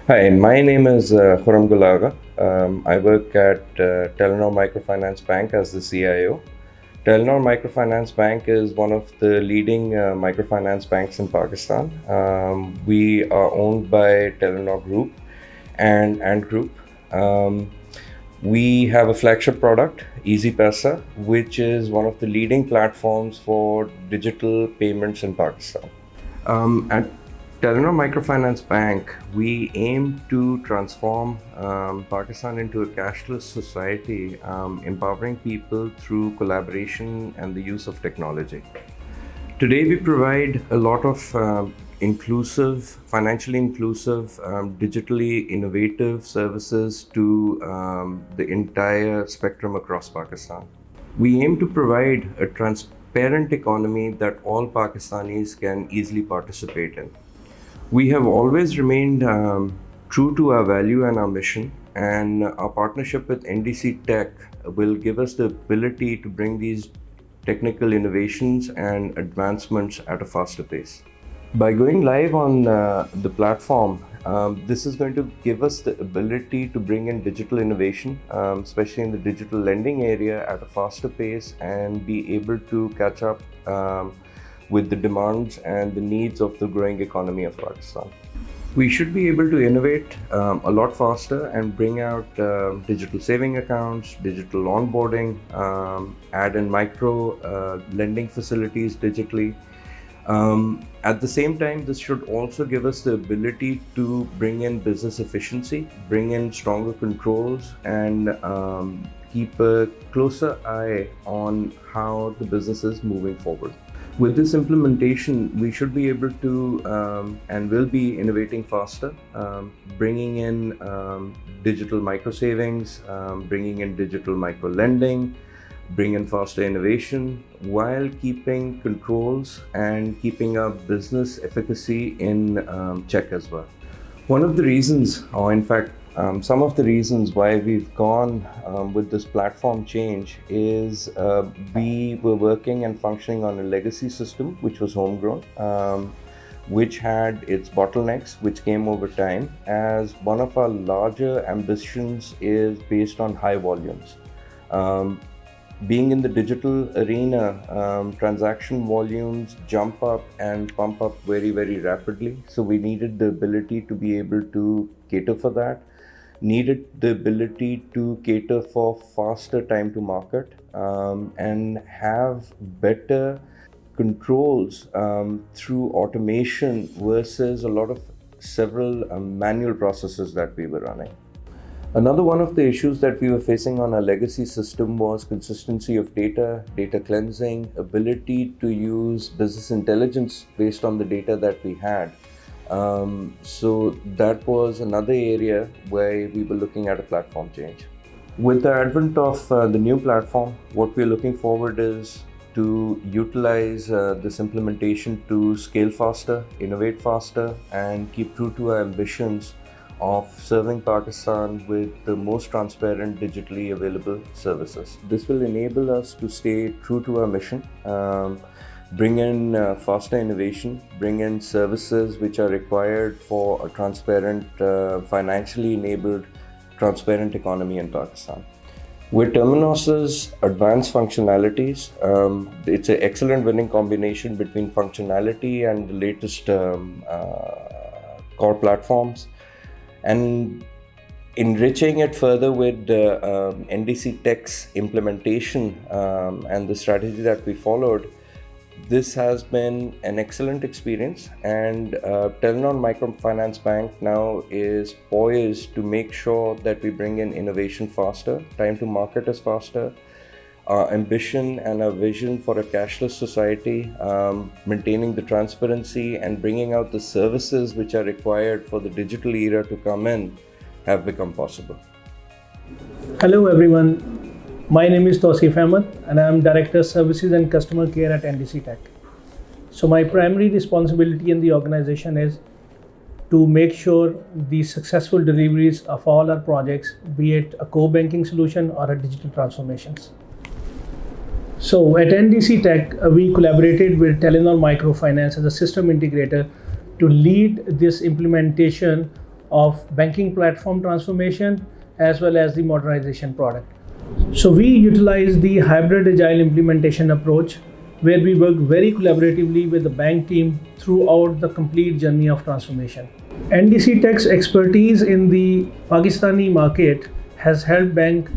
Hi, my name is Khurram Gulaga. I work at Telenor Microfinance Bank as the CIO. Telenor Microfinance Bank is one of the leading microfinance banks in Pakistan. We are owned by Telenor Group and Group. Um, we have a flagship product, Easy Paisa, which is one of the leading platforms for digital payments in Pakistan. At Telenor Microfinance Bank, we aim to transform Pakistan into a cashless society, empowering people through collaboration and the use of technology. Today, we provide a lot of financially inclusive, digitally innovative services to the entire spectrum across Pakistan. We aim to provide a transparent economy that all Pakistanis can easily participate in. We have always remained true to our value and our mission, and our partnership with NdcTech will give us the ability to bring these technical innovations and advancements at a faster pace. By going live on the platform, this is going to give us the ability to bring in digital innovation, especially in the digital lending area, at a faster pace and be able to catch up with the demands and the needs of the growing economy of Pakistan. We should be able to innovate a lot faster and bring out digital saving accounts, digital onboarding, add in micro lending facilities digitally. At the same time, this should also give us the ability to bring in business efficiency, bring in stronger controls, and keep a closer eye on how the business is moving forward. With this implementation, we should be able to and will be innovating faster, bringing in digital micro savings, bringing in digital micro lending, bring in faster innovation while keeping controls and keeping our business efficacy in check as well. One of the reasons, or in fact, some of the reasons why we've gone with this platform change is we were working and functioning on a legacy system which was homegrown, which had its bottlenecks, which came over time, as one of our larger ambitions is based on high volumes. Being in the digital arena, transaction volumes jump up and pump up very, very rapidly. So we needed the ability to be able to cater for that, needed the ability to cater for faster time to market, and have better controls through automation versus a lot of several manual processes that we were running. Another one of the issues that we were facing on our legacy system was consistency of data, data cleansing, ability to use business intelligence based on the data that we had. So that was another area where we were looking at a platform change. With the advent of the new platform, what we're looking forward is to utilize this implementation to scale faster, innovate faster, and keep true to our ambitions of serving Pakistan with the most transparent digitally available services. This will enable us to stay true to our mission, bring in faster innovation, bring in services which are required for a transparent, financially enabled, transparent economy in Pakistan. With Temenos' advanced functionalities, it's an excellent winning combination between functionality and the latest core platforms, and enriching it further with NdcTech's implementation and the strategy that we followed. This has been an excellent experience, and Telenor Microfinance Bank now is poised to make sure that we bring in innovation faster, time to market is faster, our ambition and our vision for a cashless society, maintaining the transparency and bringing out the services which are required for the digital era to come in have become possible. Hello everyone, my name is Tausif Ahmed and I am Director Services and Customer Care at NdcTech. So my primary responsibility in the organization is to make sure the successful deliveries of all our projects, be it a core banking solution or a digital transformations. So at NdcTech, we collaborated with Telenor Microfinance as a system integrator to lead this implementation of banking platform transformation as well as the modernization product. So we utilize the hybrid agile implementation approach where we work very collaboratively with the bank team throughout the complete journey of transformation. NdcTech's expertise in the Pakistani market has helped bank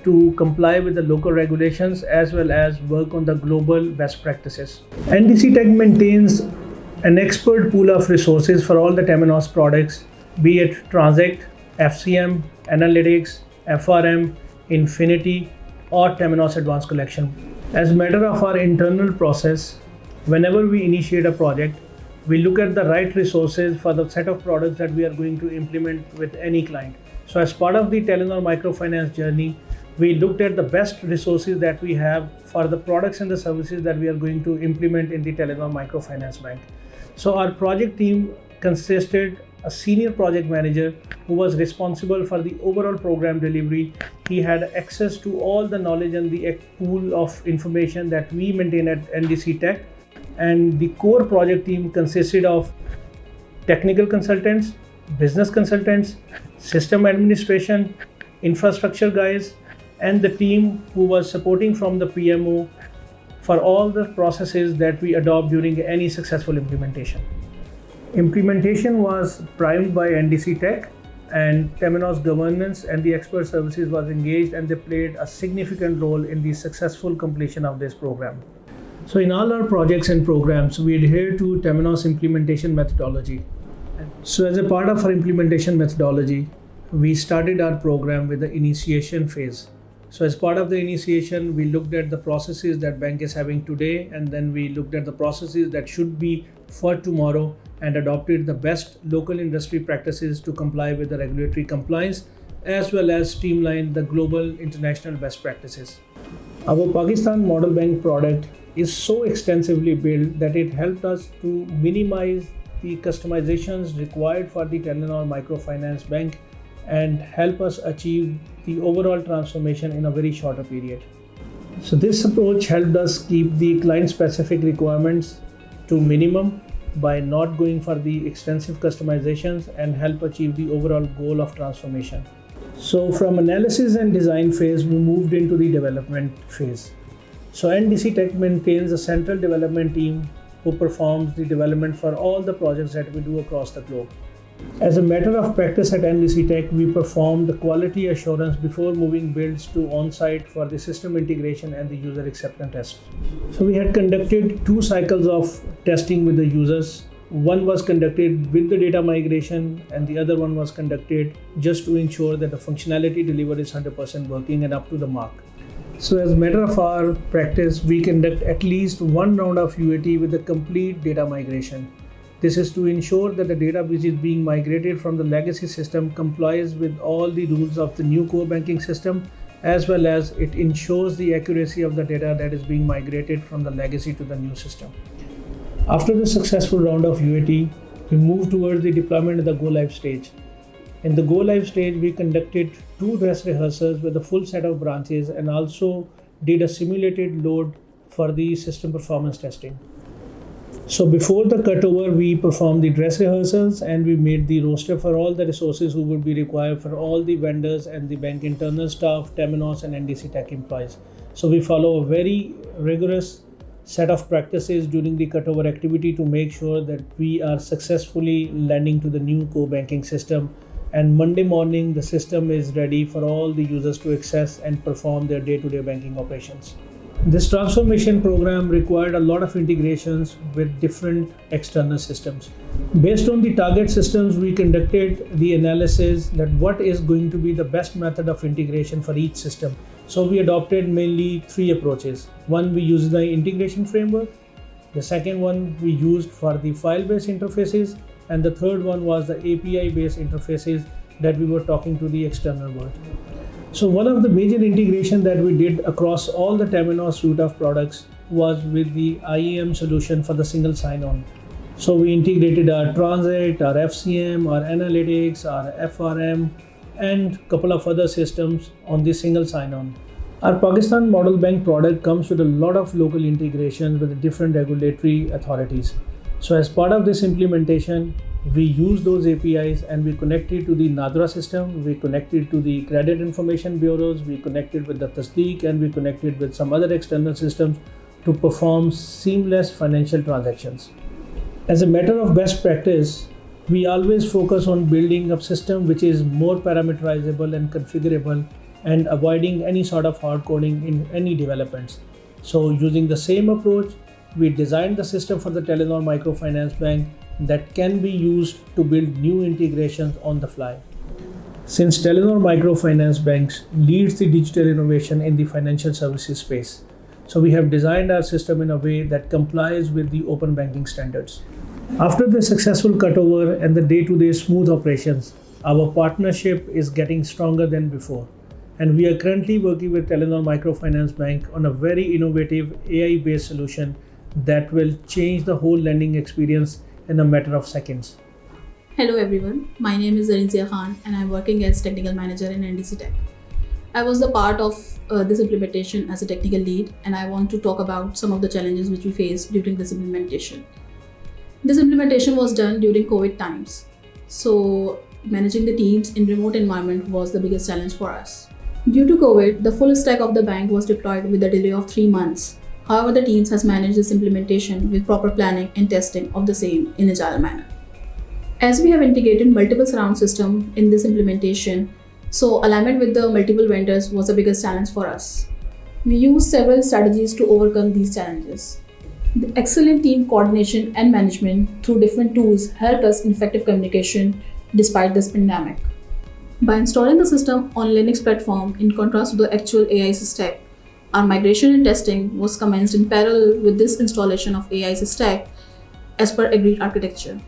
to comply with the local regulations as well as work on the global best practices. NdcTech maintains an expert pool of resources for all the Temenos products, be it Transact, FCM, Analytics, FRM, Infinity, or Temenos Advanced Collection. As a matter of our internal process, whenever we initiate a project, we look at the right resources for the set of products that we are going to implement with any client. So as part of the Telenor Microfinance journey, we looked at the best resources that we have for the products and the services that we are going to implement in the Telenor Microfinance Bank. So our project team consisted a senior project manager who was responsible for the overall program delivery. He had access to all the knowledge and the pool of information that we maintain at NdcTech. And the core project team consisted of technical consultants, business consultants, system administration, infrastructure guys, and the team who was supporting from the PMO for all the processes that we adopt during any successful implementation. Implementation was primed by NdcTech, and Temenos governance and the expert services was engaged, and they played a significant role in the successful completion of this program. So in all our projects and programs, we adhere to Temenos implementation methodology. So as a part of our implementation methodology, we started our program with the initiation phase. So as part of the initiation, we looked at the processes that bank is having today, and then we looked at the processes that should be for tomorrow and adopted the best local industry practices to comply with the regulatory compliance as well as streamline the global international best practices. Our Pakistan Model Bank product is so extensively built that it helped us to minimize the customizations required for the Telenor Microfinance Bank and help us achieve the overall transformation in a very shorter period. So this approach helped us keep the client-specific requirements to minimum by not going for the extensive customizations and help achieve the overall goal of transformation. So from analysis and design phase, we moved into the development phase. So NdcTech maintains a central development team who performs the development for all the projects that we do across the globe. As a matter of practice at NdcTech, we perform the quality assurance before moving builds to on-site for the system integration and the user acceptance test. So we had conducted 2 cycles of testing with the users. One was conducted with the data migration and the other one was conducted just to ensure that the functionality delivered is 100% working and up to the mark. So as a matter of our practice, we conduct at least 1 round of UAT with the complete data migration. This is to ensure that the data which is being migrated from the legacy system complies with all the rules of the new core banking system, as well as it ensures the accuracy of the data that is being migrated from the legacy to the new system. After the successful round of UAT, we moved towards the deployment of the go live stage. In the go live stage, we conducted 2 dress rehearsals with a full set of branches and also did a simulated load for the system performance testing. So before the cutover, we performed the dress rehearsals and we made the roster for all the resources who would be required for all the vendors and the bank internal staff, Temenos and NdcTech employees. So we follow a very rigorous set of practices during the cutover activity to make sure that we are successfully landing to the new core banking system. And Monday morning, the system is ready for all the users to access and perform their day-to-day banking operations. This transformation program required a lot of integrations with different external systems. Based on the target systems, we conducted the analysis that what is going to be the best method of integration for each system. So we adopted mainly 3 approaches. One, we used the integration framework. The second one we used for the file-based interfaces. And the third one was the API-based interfaces that we were talking to the external world. So one of the major integration that we did across all the Temenos suite of products was with the IAM solution for the single sign-on. So we integrated our Transact, our FCM, our Analytics, our FRM, and a couple of other systems on the single sign-on. Our Pakistan Model Bank product comes with a lot of local integrations with different regulatory authorities. So as part of this implementation, we use those APIs and we connected to the Nadra system, we connected to the credit information bureaus, we connected with the Tasdeeq, and we connected with some other external systems to perform seamless financial transactions. As a matter of best practice, we always focus on building a system which is more parameterizable and configurable and avoiding any sort of hard coding in any developments. So using the same approach, we designed the system for the Telenor Microfinance Bank that can be used to build new integrations on the fly. Since Telenor Microfinance Banks leads the digital innovation in the financial services space, so we have designed our system in a way that complies with the open banking standards. After the successful cutover and the day-to-day smooth operations, our partnership is getting stronger than before. And we are currently working with Telenor Microfinance Bank on a very innovative AI-based solution that will change the whole lending experience in a matter of seconds. Hello everyone, my name is Zarinzia Khan and I'm working as Technical Manager in NdcTech. I was the part of this implementation as a technical lead, and I want to talk about some of the challenges which we faced during this implementation. This implementation was done during COVID times, so managing the teams in remote environment was the biggest challenge for us. Due to COVID, the full stack of the bank was deployed with a delay of 3 months. However, the teams has managed this implementation with proper planning and testing of the same in agile manner. As we have integrated multiple surround systems in this implementation, so alignment with the multiple vendors was the biggest challenge for us. We used several strategies to overcome these challenges. The excellent team coordination and management through different tools helped us in effective communication despite this pandemic. By installing the system on Linux platform in contrast to the actual AI stack, our migration and testing was commenced in parallel with this installation of AI stack as per agreed architecture.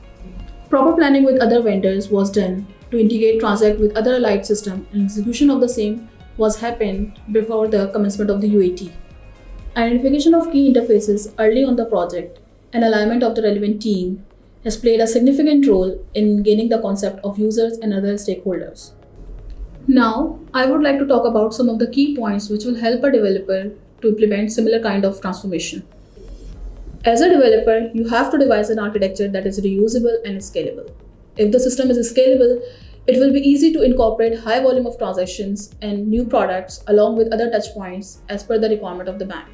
Proper planning with other vendors was done to integrate transact with other allied systems, and execution of the same was happened before the commencement of the UAT. Identification of key interfaces early on the project and alignment of the relevant team has played a significant role in gaining the concept of users and other stakeholders. Now, I would like to talk about some of the key points which will help a developer to implement similar kind of transformation. As a developer, you have to devise an architecture that is reusable and scalable. If the system is scalable, it will be easy to incorporate high volume of transactions and new products along with other touchpoints as per the requirement of the bank.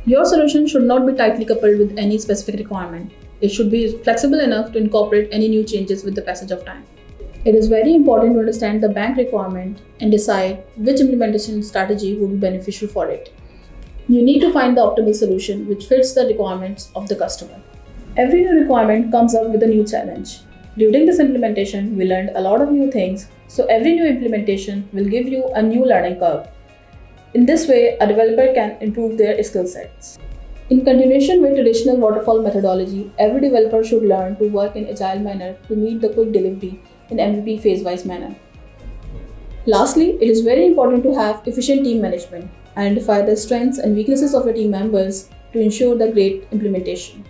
Your solution should not be tightly coupled with any specific requirement. It should be flexible enough to incorporate any new changes with the passage of time. It is very important to understand the bank requirement and decide which implementation strategy would be beneficial for it. You need to find the optimal solution which fits the requirements of the customer. Every new requirement comes up with a new challenge. During this implementation, we learned a lot of new things, so every new implementation will give you a new learning curve. In this way, a developer can improve their skill sets. In continuation with traditional waterfall methodology, every developer should learn to work in agile manner to meet the quick delivery in MVP phase-wise manner. Lastly, it is very important to have efficient team management. Identify the strengths and weaknesses of your team members to ensure the great implementation.